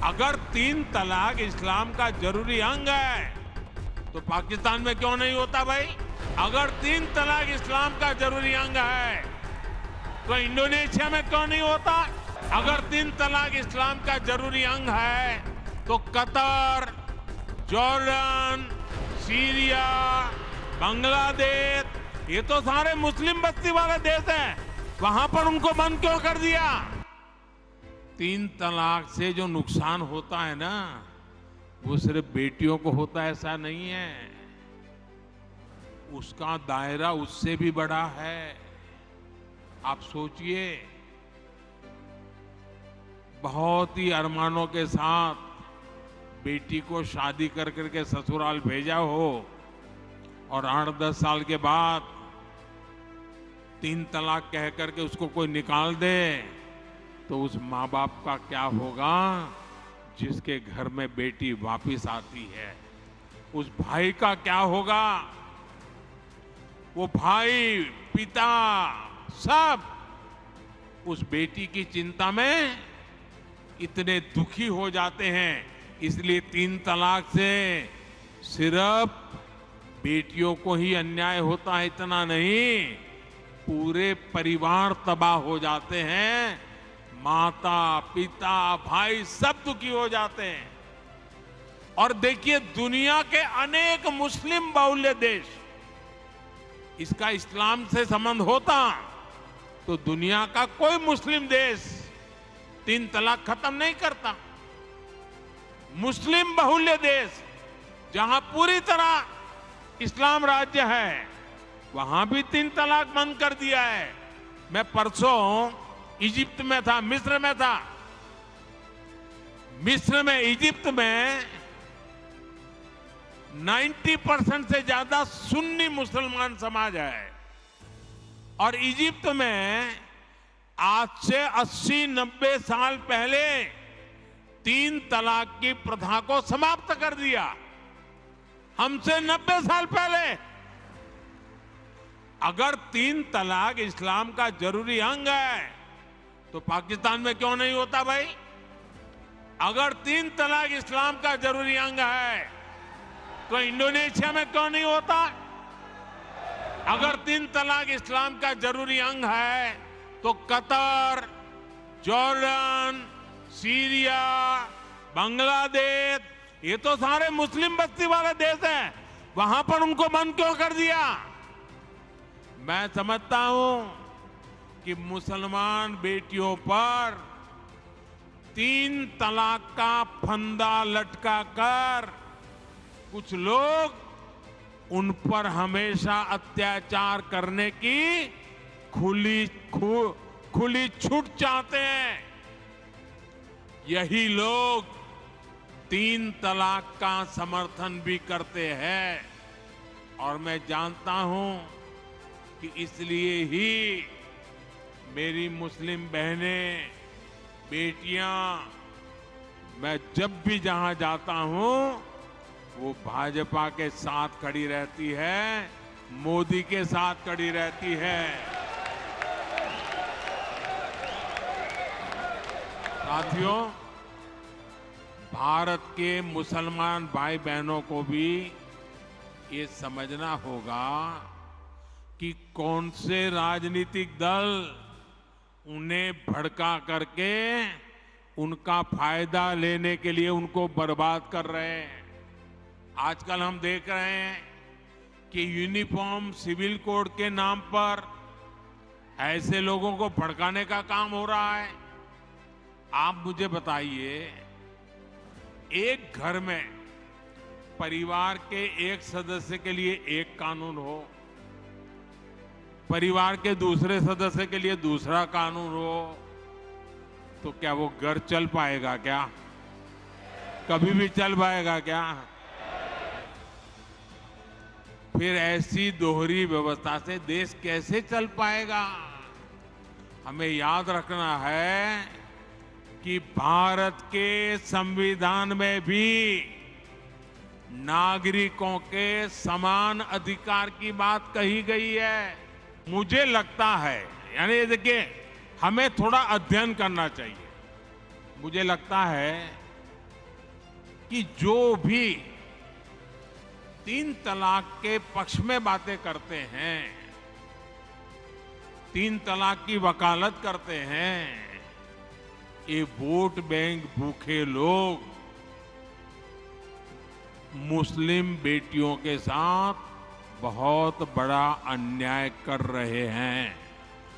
अगर 3 तलाक इस्लाम का जरूरी अंग है तो पाकिस्तान में क्यों नहीं होता भाई? अगर 3 तलाक इस्लाम का जरूरी अंग है तो इंडोनेशिया में क्यों नहीं होता? अगर 3 तलाक इस्लाम का जरूरी अंग है तो कतर, जॉर्डन, सीरिया, बांग्लादेश, ये तो सारे मुस्लिम बस्ती वाले देश हैं, वहां पर उनको बंद क्यों कर दिया? 3 तलाक से जो नुकसान होता है ना, वो सिर्फ बेटियों को होता है ऐसा नहीं है, उसका दायरा उससे भी बड़ा है। आप सोचिए, बहुत ही अरमानों के साथ बेटी को शादी कर करके ससुराल भेजा हो और 8-10 साल के बाद 3 तलाक कह करके उसको कोई निकाल दे, तो उस माँ बाप का क्या होगा जिसके घर में बेटी वापिस आती है? उस भाई का क्या होगा? वो भाई, पिता, सब उस बेटी की चिंता में इतने दुखी हो जाते हैं। इसलिए 3 तलाक से सिर्फ बेटियों को ही अन्याय होता है इतना नहीं, पूरे परिवार तबाह हो जाते हैं, माता, पिता, भाई सब दुखी हो जाते हैं। और देखिए, दुनिया के अनेक मुस्लिम बहुल्य देश, इसका इस्लाम से संबंध होता तो दुनिया का कोई मुस्लिम देश 3 तलाक खत्म नहीं करता। मुस्लिम बहुल्य देश जहां पूरी तरह इस्लाम राज्य है, वहां भी 3 तलाक बंद कर दिया है। मैं परसों इजिप्ट में था, मिस्र में था। मिस्र में, इजिप्ट में 90% से ज्यादा सुन्नी मुसलमान समाज है और इजिप्ट में आज से 80-90 साल पहले 3 तलाक की प्रथा को समाप्त कर दिया। हमसे 90 साल पहले। अगर 3 तलाक इस्लाम का जरूरी अंग है तो पाकिस्तान में क्यों नहीं होता भाई? अगर 3 तलाक इस्लाम का जरूरी अंग है तो इंडोनेशिया में क्यों नहीं होता? अगर 3 तलाक इस्लाम का जरूरी अंग है तो कतर, जॉर्डन, सीरिया, बांग्लादेश, ये तो सारे मुस्लिम बस्ती वाले देश हैं, वहां पर उनको बंद क्यों कर दिया? मैं समझता हूं कि मुसलमान बेटियों पर 3 तलाक का फंदा लटका कर कुछ लोग उन पर हमेशा अत्याचार करने की खुली छूट चाहते हैं। यही लोग 3 तलाक का समर्थन भी करते हैं और मैं जानता हूं कि इसलिए ही मेरी मुस्लिम बहनें, बेटियां, मैं जब भी जहां जाता हूं वो भाजपा के साथ खड़ी रहती है, मोदी के साथ खड़ी रहती है। साथियों, भारत के मुसलमान भाई बहनों को भी ये समझना होगा कि कौन से राजनीतिक दल उन्हें भड़का करके उनका फायदा लेने के लिए उनको बर्बाद कर रहे हैं। आजकल हम देख रहे हैं कि यूनिफॉर्म सिविल कोड के नाम पर ऐसे लोगों को भड़काने का काम हो रहा है। आप मुझे बताइए, एक घर में परिवार के एक सदस्य के लिए एक कानून हो, परिवार के दूसरे सदस्य के लिए दूसरा कानून हो, तो क्या वो घर चल पाएगा क्या? कभी भी चल पाएगा क्या? फिर ऐसी दोहरी व्यवस्था से देश कैसे चल पाएगा? हमें याद रखना है कि भारत के संविधान में भी नागरिकों के समान अधिकार की बात कही गई है। मुझे लगता है, यानी देखिए, हमें थोड़ा अध्ययन करना चाहिए। मुझे लगता है कि जो भी 3 तलाक के पक्ष में बातें करते हैं, 3 तलाक की वकालत करते हैं, ये वोट बैंक भूखे लोग मुस्लिम बेटियों के साथ बहुत बड़ा अन्याय कर रहे हैं।